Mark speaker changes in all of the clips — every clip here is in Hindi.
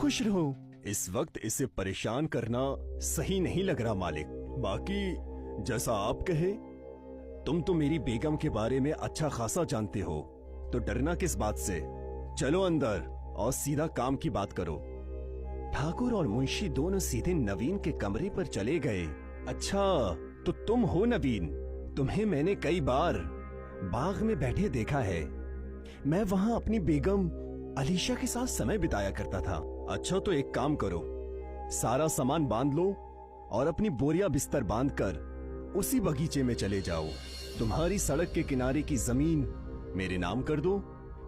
Speaker 1: खुश रहो। इस वक्त इसे परेशान करना सही नहीं लग रहा मालिक। बाकी जैसा आप कहे। तुम तो मेरी बेगम के बारे में अच्छा खासा जानते हो, तो डरना किस बात से। चलो अंदर और सीधा काम की बात करो। ठाकुर और मुंशी दोनों सीधे नवीन के कमरे पर चले गए। अच्छा, तो तुम हो नवीन। तुम्हें मैंने कई बार बाग में बैठे देखा है। मैं वहां अपनी बेगम अलीशा के साथ समय बिताया करता था। अच्छा, तो एक काम करो, सारा सामान बांध लो और अपनी बोरिया बिस्तर बांधकर उसी बगीचे में चले जाओ। तुम्हारी सड़क के किनारे की जमीन मेरे नाम कर दो।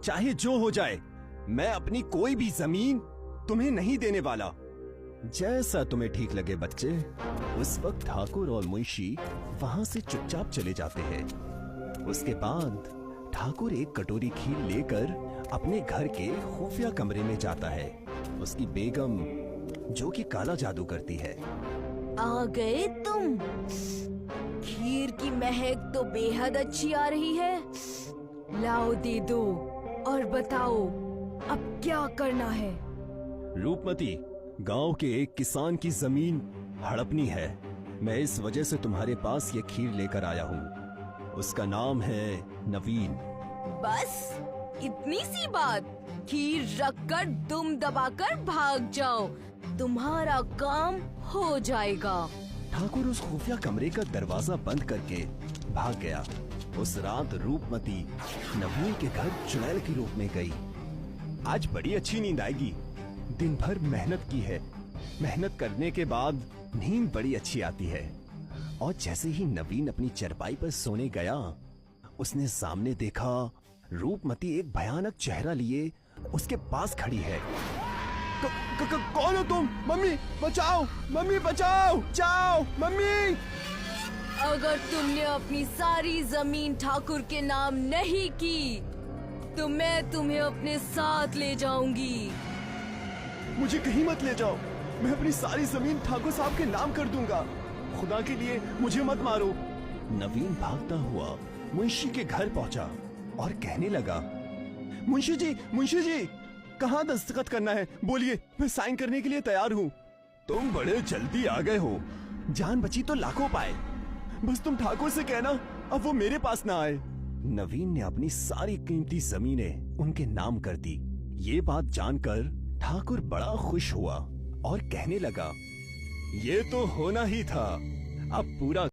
Speaker 1: चाहे जो हो जाए, मैं अपनी कोई भी जमीन तुम्हें नहीं देने वाला। जैसा तुम्हें ठीक लगे बच्चे। उस वक्त ठाकुर और मुंशी वहां से चुपचाप चले जाते हैं। उसके बाद ठाकुर एक कटोरी खीर लेकर अपने घर के खुफिया कमरे में जाता है। उसकी बेगम, जो कि काला जादू करती है।
Speaker 2: आ गए तुम। खीर की महक तो बेहद अच्छी आ रही है। लाओ दे दो और बताओ अब क्या करना है।
Speaker 1: रूपमती, गांव के एक किसान की जमीन हड़पनी है। मैं इस वजह से तुम्हारे पास ये खीर लेकर आया हूँ। उसका नाम है नवीन।
Speaker 2: बस इतनी सी बात। खीर रखकर दुम दबाकर भाग जाओ, तुम्हारा काम हो जाएगा।
Speaker 1: ठाकुर उस खुफिया कमरे का दरवाजा बंद करके भाग गया। उस रात रूपमती नवीन के घर चुड़ैल के रूप में गई। आज बड़ी अच्छी नींद आएगी। दिन भर मेहनत की है। मेहनत करने के बाद नींद बड़ी अच्छी आती है। और जैसे ही नवीन अपनी चरपाई पर सोने गया, उसने सामने देखा रूपमती एक भयानक चेहरा लिए उसके पास खड़ी है। कौन हो तुम? मम्मी बचाओ, मम्मी बचाओ, जाओ मम्मी।
Speaker 2: अगर तुमने अपनी सारी जमीन ठाकुर के नाम नहीं की तो मैं तुम्हें अपने साथ ले जाऊंगी।
Speaker 1: मुझे कहीं मत ले जाओ। मैं अपनी सारी जमीन ठाकुर साहब के नाम कर दूंगा। खुदा के लिए मुझे मत मारो। नवीन भागता हुआ मुंशी के घर पहुंचा और कहने लगा, मुंशी जी, कहाँ दस्तखत करना है? बोलिए, मैं साइन करने के लिए तैयार हूँ। तुम बड़े जल्दी आ गए हो। जान बची तो लाखों पाए। बस तुम ठाकुर से कहना अब वो मेरे पास ना आए। नवीन ने अपनी सारी कीमती जमीनें उनके नाम कर दी। ये बात जानकर ठाकुर बड़ा खुश हुआ और कहने लगा, ये तो होना ही था। अब पूरा